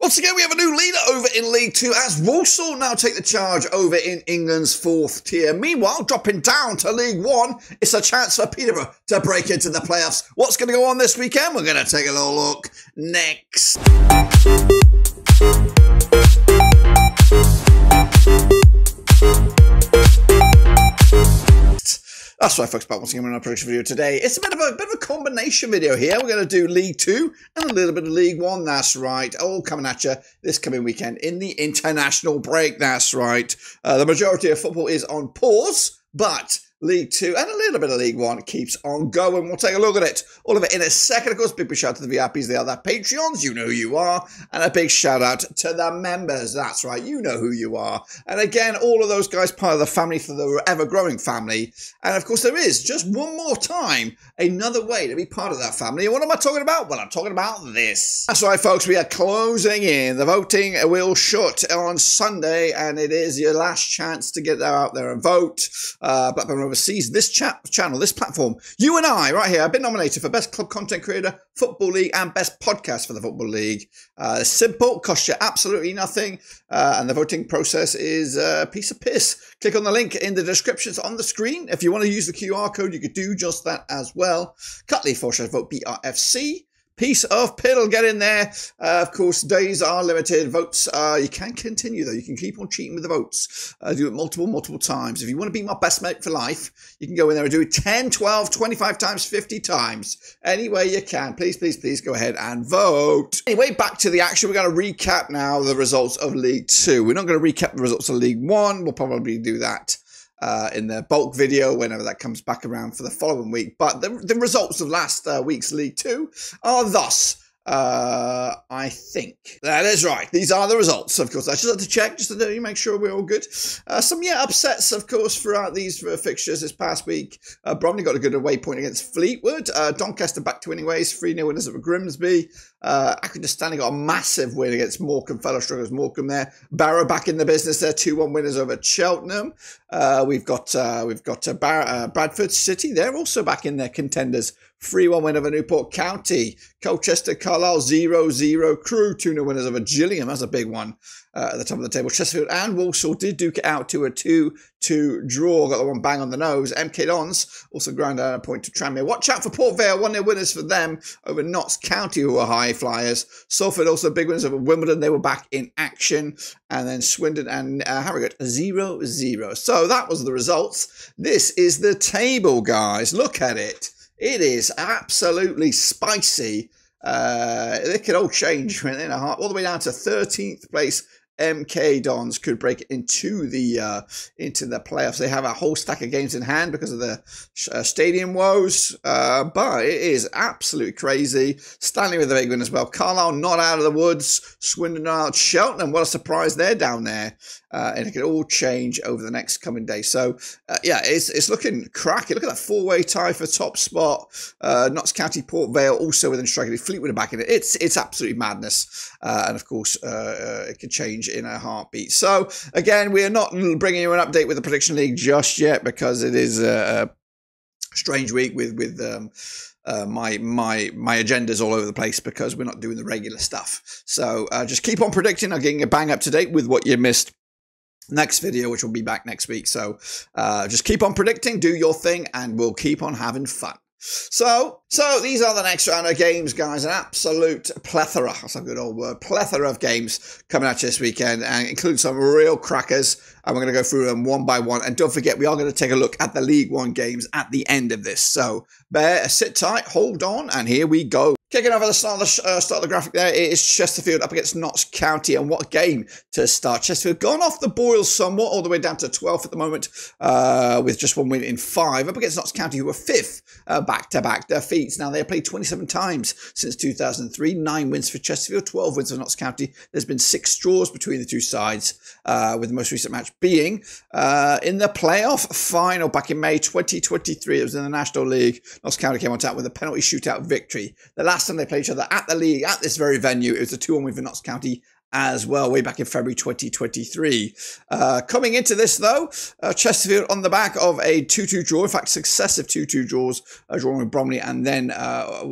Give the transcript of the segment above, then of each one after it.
Once again, we have a new leader over in League 2 as Walsall now take the charge over in England's 4th tier. Meanwhile, dropping down to League 1, it's a chance for Peterborough to break into the playoffs. What's going to go on this weekend? We're going to take a little look next. That's right, folks, back once again on our prediction video today. It's a bit of a combination video here. We're going to do League 2 and a little bit of League 1, that's right. All coming at you this coming weekend in the international break, that's right. The majority of football is on pause, but League 2 and a little bit of League 1 keeps on going. We'll take a look at it. All of it in a second. Of course, big shout out to the VIPs. They are the Patreons. You know who you are. And a big shout out to the members. That's right. You know who you are. And again, all of those guys part of the family for the ever-growing family. And of course, there is just one more time another way to be part of that family. And what am I talking about? Well, I'm talking about this. That's right, folks. We are closing in. The voting will shut on Sunday. And it is your last chance to get out there and vote. Blackburn Overseas, this channel, this platform, you and I, right here, I've been nominated for Best Club Content Creator, Football League, and Best Podcast for the Football League. Simple, costs you absolutely nothing, and the voting process is a piece of piss. Click on the link in the descriptions on the screen. If you want to use the QR code, you could do just that as well. Cutley, vote BRFC. Piece of piddle, get in there. Of course, days are limited. Votes, you can continue though. You can keep on cheating with the votes. Do it multiple times. If you want to be my best mate for life, you can go in there and do it 10, 12, 25 times, 50 times. Any way you can. Please go ahead and vote. Anyway, back to the action. We're going to recap now the results of League 2. We're not going to recap the results of League 1. We'll probably do that in the bulk video whenever that comes back around for the following week. But the results of last week's League 2 are thus. I think that is right. These are the results. Of course, I just had to check just to make sure we're all good. Some upsets, of course, throughout these fixtures this past week. Bromley got a good away point against Fleetwood. Doncaster back to winning ways. 3-0 winners over Grimsby. Accrington Stanley got a massive win against Morecambe. Fellow strugglers Morecambe there. Barrow back in the business there. 2-1 winners over Cheltenham. We've got Bradford City. They're also back in their contenders. 3-1 win over Newport County. Colchester, Carlisle 0-0. Crewe 2-0 winners over Gillingham. That's a big one at the top of the table. Chesterfield and Walsall did duke it out to a 2-2 draw. Got the one bang on the nose. MK Dons also ground out a point to Tranmere. Watch out for Port Vale. 1-0 winners for them over Notts County, who are high flyers. Salford also big winners over Wimbledon. They were back in action. And then Swindon and Harrogate 0-0. So that was the results. This is the table, guys. Look at it. It is absolutely spicy. It could all change within a heart, all the way down to 13th place. MK Dons could break into the playoffs. They have a whole stack of games in hand because of the stadium woes, but it is absolutely crazy. Stanley with the big win as well. Carlisle not out of the woods. Swindon out. Cheltenham, what a surprise, they're down there. And it could all change over the next coming days. So, it's looking cracky. Look at that four-way tie for top spot. Notts County, Port Vale also within striking. Fleetwood are back in it. It's absolutely madness. And of course, it could change in a heartbeat. So, again, we are not bringing you an update with the Prediction League just yet because it is a strange week with my agenda's all over the place because we're not doing the regular stuff. So, just keep on predicting. I'm getting a bang up to date with what you missed next video, which will be back next week. So just keep on predicting, do your thing, and we'll keep on having fun. So these are the next round of games, guys. An absolute plethora, that's a good old word, plethora of games coming at you this weekend, and include some real crackers. And we're going to go through them one by one. And don't forget, we are going to take a look at the League 1 games at the end of this. So sit tight, hold on, and here we go. Kicking off at the start of the graphic there, it is Chesterfield up against Notts County, and what a game to start. Chesterfield gone off the boils somewhat, all the way down to 12th at the moment, with just one win in 5, up against Notts County, who were 5th back-to-back defeats. Now, they have played 27 times since 2003, 9 wins for Chesterfield, 12 wins for Notts County. There's been 6 draws between the two sides, with the most recent match being in the playoff final back in May 2023. It was in the National League. Notts County came on top with a penalty shootout victory. The last time they played each other at the league, at this very venue, it was a 2-1 win for Notts County as well, way back in February 2023. Coming into this, though, Chesterfield on the back of a 2-2 draw, in fact, successive 2-2 draws, drawing with Bromley and then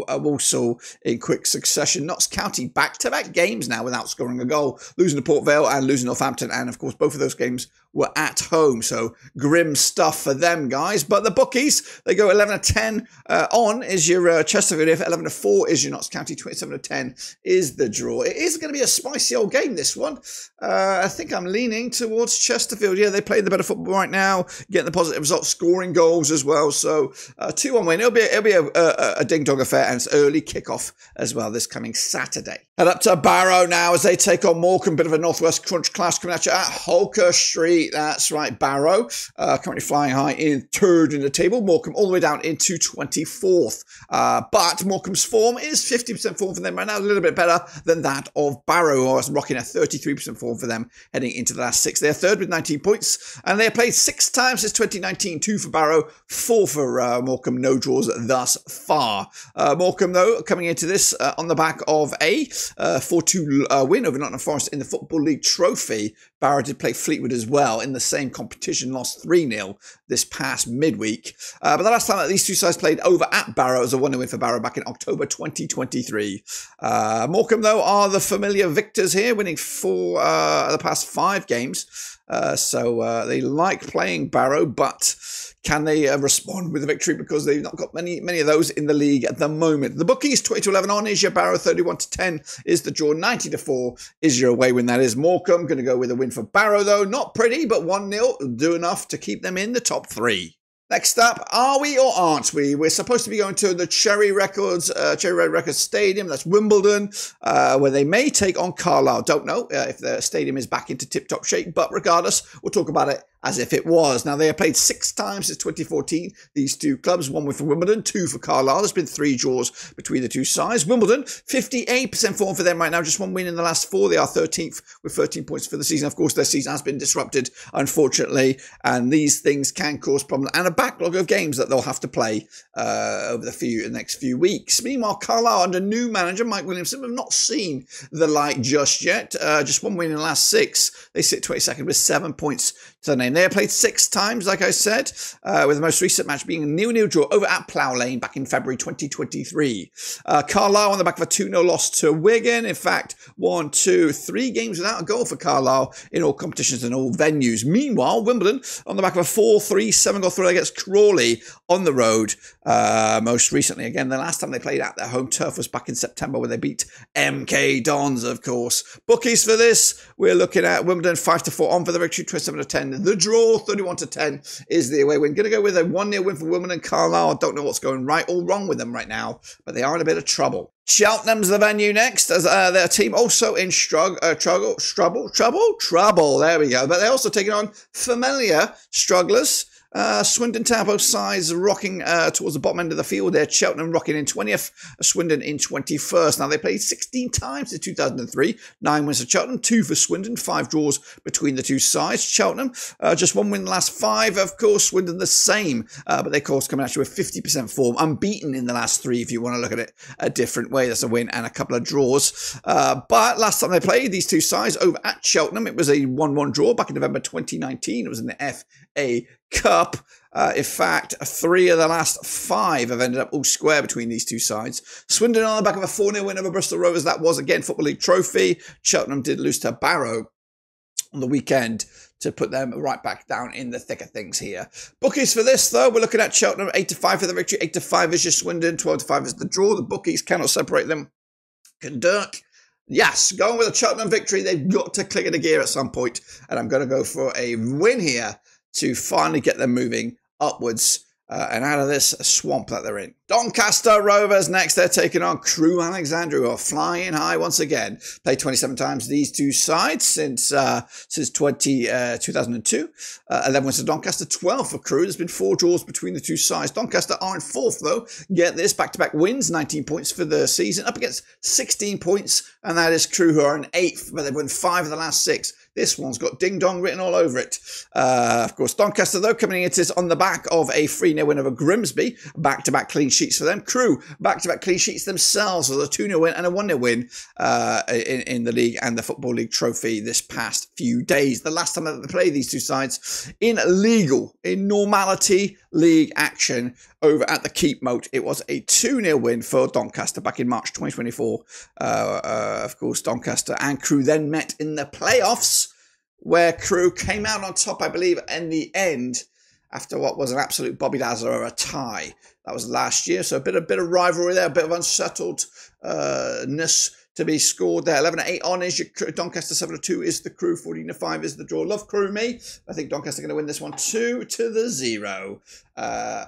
Walsall in quick succession. Notts County back-to-back games now without scoring a goal, losing to Port Vale and losing Northampton, and of course both of those games were at home, so grim stuff for them, guys. But the bookies, they go 11-10 on is your Chesterfield. If 11-4 is your Notts County, 27-10 is the draw. It is going to be a spicy old game, this one. I think I'm leaning towards Chesterfield. Yeah, they play the better football right now, getting the positive results, scoring goals as well. So 2-1 win. It'll be a ding-dong affair, and it's early kickoff as well this coming Saturday. Head up to Barrow now as they take on Morecambe. Bit of a Northwest crunch clash coming at you at Holker Street. That's right, Barrow. Currently flying high in third in the table. Morecambe all the way down into 24th. But Morecambe's form is 50% form for them right now. A little bit better than that of Barrow, who is rocking a 33% form for them heading into the last 6. They're third with 19 points. And they have played 6 times since 2019. 2 for Barrow, 4 for Morecambe. No draws thus far. Morecambe, though, coming into this on the back of a 4-2 win over Nottingham Forest in the Football League Trophy. Barrow did play Fleetwood as well in the same competition, lost 3-0 this past midweek. But the last time that these two sides played over at Barrow was a 1-0 win for Barrow back in October 2023. Morecambe, though, are the familiar victors here, winning 4 the past 5 games. So they like playing Barrow, but can they respond with a victory, because they've not got many of those in the league at the moment. The bookies, 20-11 on is your Barrow, 31-10 is the draw, 90-4 is your away win. That is Morecambe. Going to go with a win for Barrow, though. Not pretty, but 1-0 do enough to keep them in the top 3. Next up, are we or aren't we? We're supposed to be going to the Cherry Red Records Stadium. That's Wimbledon, where they may take on Carlisle. Don't know if the stadium is back into tip-top shape, but regardless, we'll talk about it as if it was. Now, they have played 6 times since 2014, these two clubs. 1 win for Wimbledon, 2 for Carlisle. There's been 3 draws between the two sides. Wimbledon, 58% form for them right now. Just 1 win in the last 4. They are 13th with 13 points for the season. Of course, their season has been disrupted, unfortunately, and these things can cause problems and a backlog of games that they'll have to play over the next few weeks. Meanwhile, Carlisle, under new manager Mike Williamson, have not seen the light just yet. Just 1 win in the last 6. They sit 22nd with 7 points to their name. They have played 6 times, like I said, with the most recent match being a 0-0 draw over at Plough Lane back in February 2023. Carlisle on the back of a 2-0 loss to Wigan. In fact, 1, 2, 3 games without a goal for Carlisle in all competitions and all venues. Meanwhile, Wimbledon on the back of a 4-3, 7-goal thriller against Crawley on the road. Most recently, again, the last time they played at their home turf was back in September, where they beat MK Dons, of course. Bookies for this, we're looking at Wimbledon 5-4 on for the victory, 27-10. The draw, 31-10 is the away win. Going to go with a 1-0 win for Wimbledon. Carlisle, I don't know what's going right or wrong with them right now, but they are in a bit of trouble. Cheltenham's the venue next, as their team also in trouble. There we go. But they're also taking on familiar strugglers. Swindon Town, both sides rocking towards the bottom end of the field there. Cheltenham rocking in 20th, Swindon in 21st. Now, they played 16 times in 2003. 9 wins for Cheltenham, 2 for Swindon, 5 draws between the two sides. Cheltenham, just 1 win in the last 5, of course. Swindon the same, but they, of course, coming at you with 50% form. Unbeaten in the last 3, if you want to look at it a different way. That's a win and a couple of draws. But last time they played, these two sides over at Cheltenham, it was a 1-1 draw back in November 2019. It was in the FA Cup. In fact, 3 of the last 5 have ended up all square between these two sides. Swindon on the back of a 4-0 win over Bristol Rovers. That was, again, Football League Trophy. Cheltenham did lose to Barrow on the weekend to put them right back down in the thick of things here. Bookies for this, though, we're looking at Cheltenham, 8-5 for the victory, 8-5 is your Swindon, 12-5 is the draw. The bookies cannot separate them. Dirk. Yes, going with a Cheltenham victory. They've got to click in a gear at some point, and I'm going to go for a win here to finally get them moving upwards and out of this swamp that they're in. Doncaster Rovers next. They're taking on Crewe Alexandra, who are flying high once again. Played 27 times these two sides since 2002. 11 wins to Doncaster, 12 for Crewe. There's been 4 draws between the two sides. Doncaster are in 4th, though. Get this, back-to-back wins, 19 points for the season, up against 16 points, and that is Crewe, who are in 8th, but they've won 5 of the last 6. This one's got ding-dong written all over it. Of course, Doncaster, though, coming into this on the back of a 3-0 win over Grimsby. Back-to-back clean sheets for them. Crewe, back-to-back clean sheets themselves with a 2-0 win and a 1-0 win in the league and the Football League trophy this past few days. The last time that they played these two sides in normality league action over at the Keep Moat, it was a 2-0 win for Doncaster back in March 2024. Of course, Doncaster and Crewe then met in the playoffs, where Crewe came out on top, I believe, in the end, after what was an absolute Bobby Dazzler or a tie. That was last year, so a bit of rivalry there, a bit of unsettledness to be scored there. 11-8 on is your Doncaster, 7-2 is the Crewe, 14-5 is the draw. Love Crewe, me. I think Doncaster are going to win this one 2-0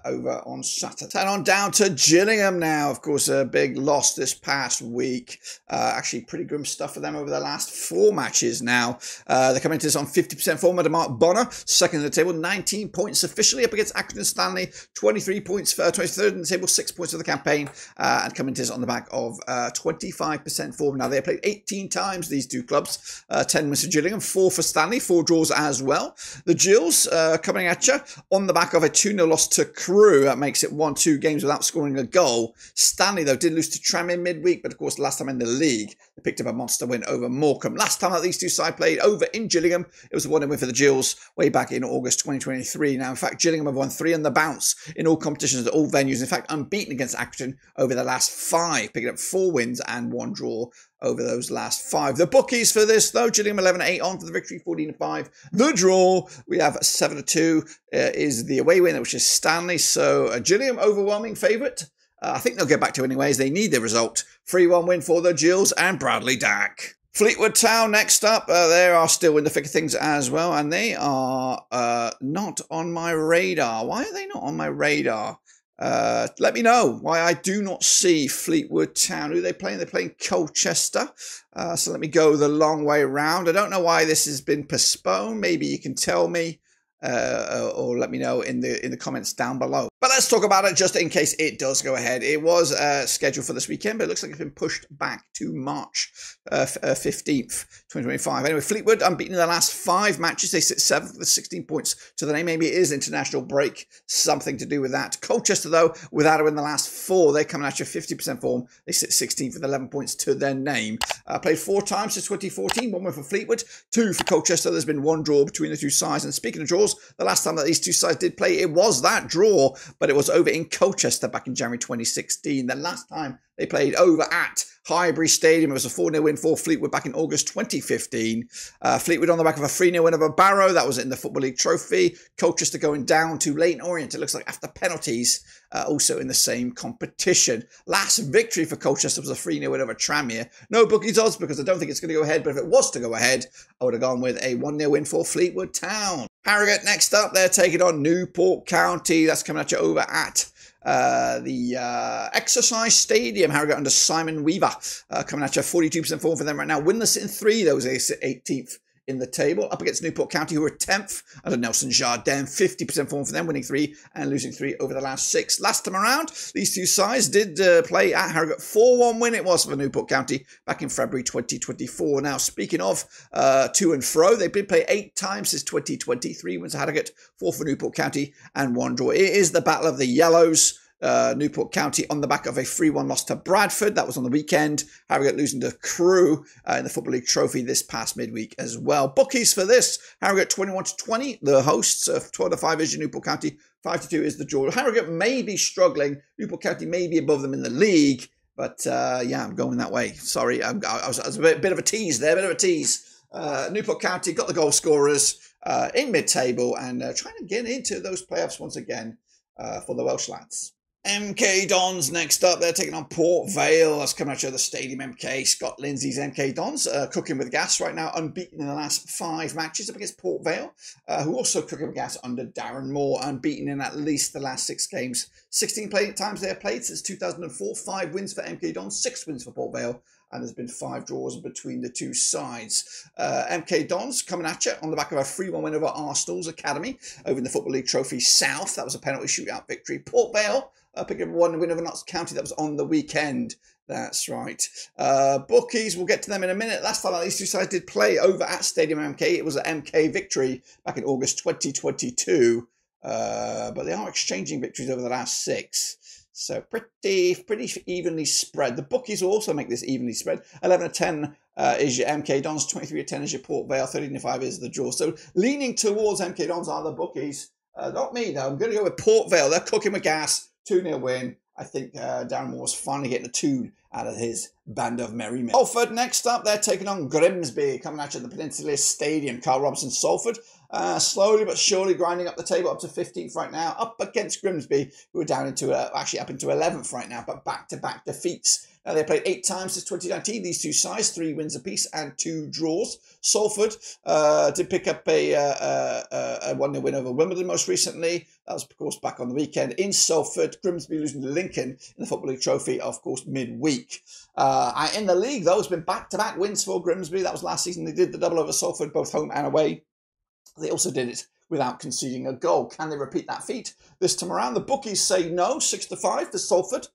over on Saturday. 10 on down to Gillingham now. Of course, a big loss this past week. Actually, pretty grim stuff for them over the last 4 matches now. They're coming into this on 50% form under Mark Bonner, second in the table, 19 points officially up against Accrington Stanley, 23 points for 23rd in the table, 6 points for the campaign, and coming into this on the back of 25% form. Now, they played 18 times, these two clubs, 10 wins for Gillingham, 4 for Stanley, 4 draws as well. The Gills coming at you on the back of a 2-0 loss to Crewe. That makes it 1-2 games without scoring a goal. Stanley, though, did lose to Tranmere midweek, but of course, last time in the league, they picked up a monster win over Morecambe. Last time that these two sides played over in Gillingham, it was a 1-0 win for the Gills way back in August 2023. Now, in fact, Gillingham have won 3 on the bounce in all competitions at all venues. In fact, unbeaten against Accrington over the last 5, picking up 4 wins and 1 draw over those last 5. The bookies for this, though, Gillingham 11-8 on for the victory, 14-5. The draw, we have 7-2 is the away win, which is Stanley. So Gillingham overwhelming favourite. I think they'll get back to it anyways. They need the result. 3-1 win for the Gills and Bradley Dack. Fleetwood Town next up. They are still in the thick of things as well, and they are not on my radar. Why are they not on my radar? Let me know why I do not see Fleetwood Town. Who are they playing? They're playing Colchester. So let me go the long way round. I don't know why this has been postponed. Maybe you can tell me or let me know in the comments down below. But let's talk about it just in case it does go ahead. It was scheduled for this weekend, but it looks like it's been pushed back to March 15th, 2025. Anyway, Fleetwood unbeaten in the last 5 matches. They sit 7th with 16 points to the name. Maybe it is international break, something to do with that. Colchester, though, without her in the last 4, they're coming at you 50% form. They sit 16th with 11 points to their name. Played 4 times since 2014. 1 win for Fleetwood, 2 for Colchester. There's been 1 draw between the two sides. And speaking of draws, the last time that these two sides did play, it was that draw, but it was over in Colchester back in January 2016. The last time they played over at Highbury Stadium, it was a 4-0 win for Fleetwood back in August 2015. Fleetwood on the back of a 3-0 win over Barrow. That was in the Football League trophy. Colchester going down to Leighton Orient, it looks like, after penalties, also in the same competition. Last victory for Colchester was a 3-0 win over Tranmere. No bookies odds because I don't think it's going to go ahead, but if it was to go ahead, I would have gone with a 1-0 win for Fleetwood Town. Harrogate next up, they're taking on Newport County. That's coming at you over at the Exercise Stadium. Harrogate under Simon Weaver, coming at you 42% form for them right now. Winless in 3, those 18th in the table, up against Newport County, who are 10th under Nelson Jardine. 50% form for them, winning 3 and losing 3 over the last 6. Last time around, these two sides did play at Harrogate. 4-1 win it was for Newport County back in February 2024. Now, speaking of to and fro, they've been played 8 times since 2020. 3 wins for Harrogate, 4 for Newport County, and 1 draw. It is the Battle of the Yellows. Newport County on the back of a 3-1 loss to Bradford. That was on the weekend. Harrogate losing to Crewe in the Football League trophy this past midweek as well. Bookies for this: Harrogate 21-20, the hosts. 12-5 is your Newport County. 5-2 is the draw. Harrogate may be struggling. Newport County may be above them in the league, but yeah, I'm going that way. Sorry, I was a bit of a tease there. Newport County got the goal scorers in mid-table and trying to get into those playoffs once again for the Welsh lads. MK Dons next up. They're taking on Port Vale. That's coming out of the Stadium MK. Scott Lindsay's MK Dons cooking with gas right now, unbeaten in the last 5 matches up against Port Vale, who also cooking with gas under Darren Moore, unbeaten in at least the last 6 games. 16 times they have played since 2004. 5 wins for MK Dons, 6 wins for Port Vale, and there's been 5 draws between the two sides. MK Dons coming at you on the back of a 3-1 win over Arsenal's Academy over in the Football League Trophy South. That was a penalty shootout victory. Port Vale picking up 1 win over Notts County. That was on the weekend. That's right. Bookies, we'll get to them in a minute. Last time these two sides did play over at Stadium MK, it was an MK victory back in August 2022. But they are exchanging victories over the last 6. So pretty evenly spread. The bookies will also make this evenly spread. 11-10 is your MK Dons, 23-10 is your Port Vale, 13-5 is the draw. So leaning towards MK Dons are the bookies. Not me though. I'm going to go with Port Vale. They're cooking with gas. 2-0 win. I think Darren Moore's finally getting a tune out of his band of merry men. Salford next up. They're taking on Grimsby, coming at you at the Peninsula Stadium. Carl Robinson, Salford. Slowly but surely grinding up the table up to 15th right now, up against Grimsby, who are down into actually up into 11th right now, but back-to-back defeats. Now, they played 8 times since 2019, these two sides, 3 wins apiece and 2 draws. Salford did pick up a 1-0 win over Wimbledon most recently. That was, of course, back on the weekend in Salford. Grimsby losing to Lincoln in the Football League Trophy, of course, midweek. In the league, though, it's been back-to-back wins for Grimsby. That was last season. They did the double over Salford, both home and away. They also did it without conceding a goal. Can they repeat that feat this time around? The bookies say no, 6-5 for Salford.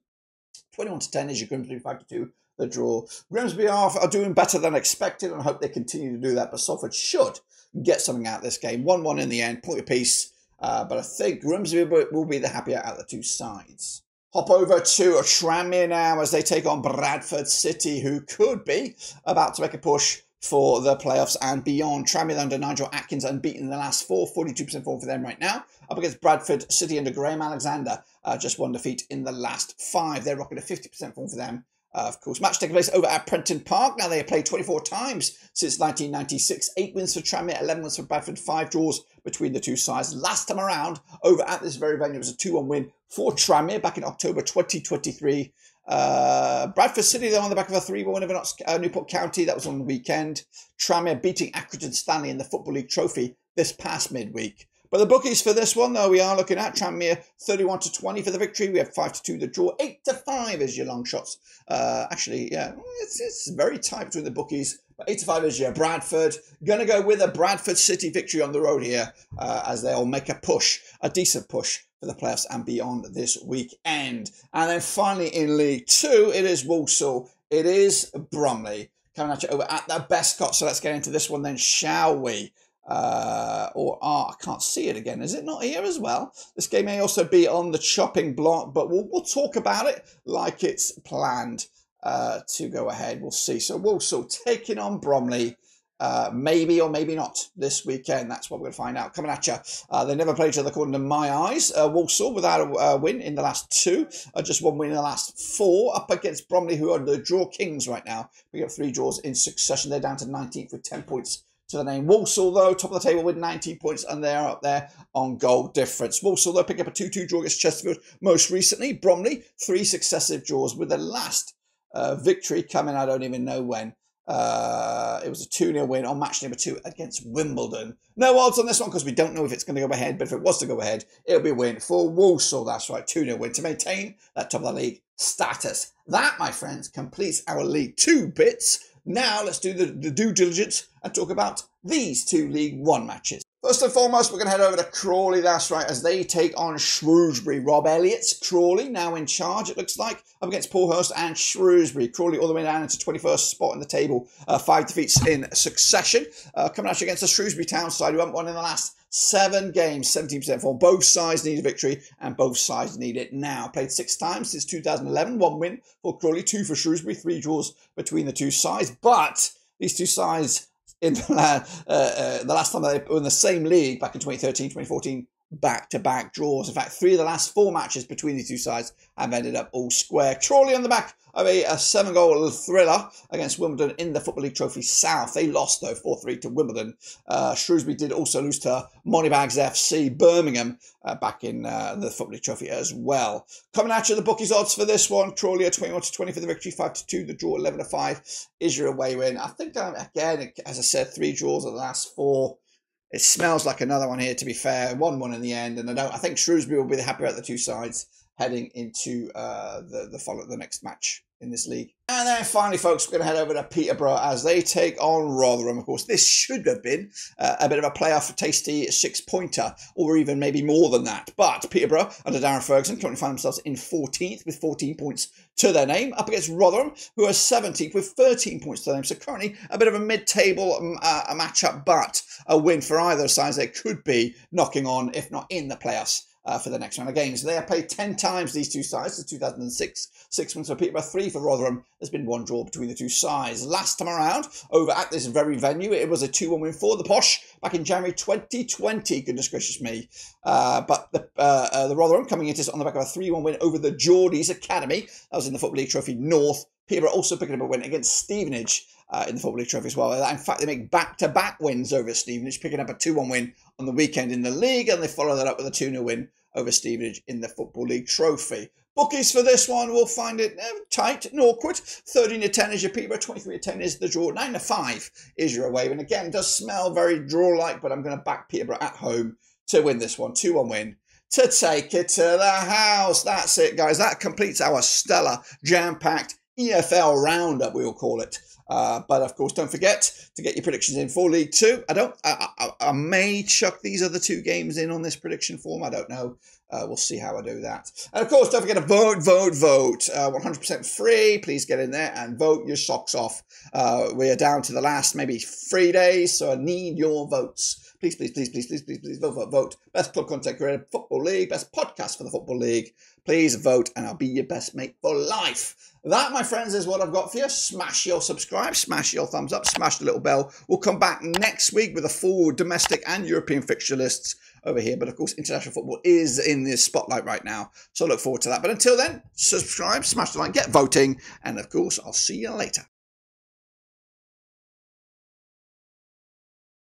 21-10 is your Grimsby, 5-2 the draw. Grimsby are doing better than expected, and I hope they continue to do that, but Salford should get something out of this game. 1-1 in the end, point apiece, but I think Grimsby will be the happier out of the two sides. Hop over to Tranmere now as they take on Bradford City, who could be about to make a push for the playoffs and beyond. Tranmere under Nigel Atkins unbeaten in the last 4, 42% form for them right now. Up against Bradford City under Graham Alexander, just 1 defeat in the last 5. They're rocking a 50% form for them. Of course, match taking place over at Prenton Park. Now, they have played 24 times since 1996. 8 wins for Tranmere, 11 wins for Bradford, 5 draws between the two sides. Last time around, over at this very venue, it was a 2-1 win for Tranmere back in October 2023. Bradford City, though, on the back of a 3-1 win over Newport County. That was on the weekend. Tranmere beating Accrington Stanley in the Football League Trophy this past midweek. But the bookies for this one, though, we are looking at Tranmere 31-20 for the victory. We have 5-2 the draw. 8-5 is your long shots. Actually, yeah, it's very tight between the bookies. But 8-5 is your Bradford. Going to go with a Bradford City victory on the road here as they'll make a push, a decent push for the playoffs and beyond this weekend. And then finally in League 2, it is Walsall. It is Bromley coming at you over at the Bestcott. So let's get into this one then, shall we? I can't see it again. Is it not here as well? This game may also be on the chopping block, but we'll talk about it like it's planned to go ahead. We'll see. So Walsall taking on Bromley. Maybe or maybe not this weekend. That's what we're going to find out. Coming at you. They never played each other according to my eyes. Walsall without a win in the last 2. Just 1 win in the last 4. Up against Bromley, who are the draw kings right now. We got 3 draws in succession. They're down to 19th with 10 points to the name. Walsall, though, top of the table with 19 points, and they're up there on goal difference. Walsall, though, pick up a 2-2 draw against Chesterfield most recently. Bromley, 3 successive draws, with the last victory coming, I don't even know when. It was a 2-0 win on match number 2 against Wimbledon. No odds on this one because we don't know if it's going to go ahead, but if it was to go ahead, it'll be a win for Walsall. That's right, 2-0 win to maintain that top of the league status. That, my friends, completes our League 2 bits. Now let's do the due diligence and talk about these 2 League 1 matches. First and foremost, we're going to head over to Crawley, that's right, as they take on Shrewsbury. Rob Elliott's Crawley now in charge, it looks like, up against Paulhurst and Shrewsbury. Crawley all the way down into 21st spot in the table, 5 defeats in succession. Coming out against the Shrewsbury Town side, who haven't won in the last 7 games, 17% form. Both sides need a victory, and both sides need it now. Played 6 times since 2011, 1 win for Crawley, 2 for Shrewsbury, 3 draws between the two sides. But these two sides, in the last time they were in the same league back in 2013, 2014, back-to-back draws. In fact, 3 of the last 4 matches between these two sides have ended up all square. Crawley on the back of a 7-goal thriller against Wimbledon in the Football League Trophy South. They lost, though, 4-3 to Wimbledon. Shrewsbury did also lose to Moneybags FC Birmingham back in the Football League Trophy as well. Coming at you, the bookies odds for this one. Crawley are 21-20 for the victory, 5-2 the draw, 11-5 is your away win. I think, again, as I said, 3 draws of the last 4. It smells like another one here, to be fair. 1-1 in the end, and I think Shrewsbury will be the happier at the two sides heading into the next match in this league. And then finally, folks, we're going to head over to Peterborough as they take on Rotherham. Of course, this should have been a bit of a playoff tasty 6-pointer, or even maybe more than that. But Peterborough, under Darren Ferguson, currently find themselves in 14th with 14 points to their name, up against Rotherham, who are 17th with 13 points to their name. So currently a bit of a mid-table matchup, but a win for either side. They could be knocking on, if not in the playoffs, for the next round of games. They have played 10 times, these two sides, since 2006. 6 wins for Peterborough, 3 for Rotherham. There's been 1 draw between the two sides. Last time around, over at this very venue, it was a 2-1 win for the Posh back in January 2020. Goodness gracious me. But the Rotherham coming into this on the back of a 3-1 win over the Geordies Academy. That was in the Football League Trophy North. Peterborough also picking up a win against Stevenage in the Football League Trophy as well. In fact, they make back-to-back wins over Stevenage, picking up a 2-1 win on the weekend in the league, and they follow that up with a 2-0 win over Stevenage in the Football League Trophy. Bookies for this one, we'll find it tight and awkward. 13-10 is your Peterborough, 23-10 is the draw, 9-5 is your away. And again, it does smell very draw-like, but I'm going to back Peterborough at home to win this one. 2-1 win to take it to the house. That's it, guys. That completes our stellar, jam-packed EFL roundup, we'll call it. But of course, don't forget to get your predictions in for League 2. I may chuck these other 2 games in on this prediction form. I don't know. We'll see how I do that. And of course, don't forget to vote. 100% free. Please get in there and vote your socks off. We are down to the last maybe 3 days, so I need your votes. Please, vote. Best club content creator, Football League. Best podcast for the Football League. Please vote, and I'll be your best mate for life. That, my friends, is what I've got for you. Smash your subscribe, smash your thumbs up, smash the little bell. We'll come back next week with a full domestic and European fixture lists over here. But, of course, international football is in the spotlight right now. So I look forward to that. But until then, subscribe, smash the like, get voting. And, of course, I'll see you later.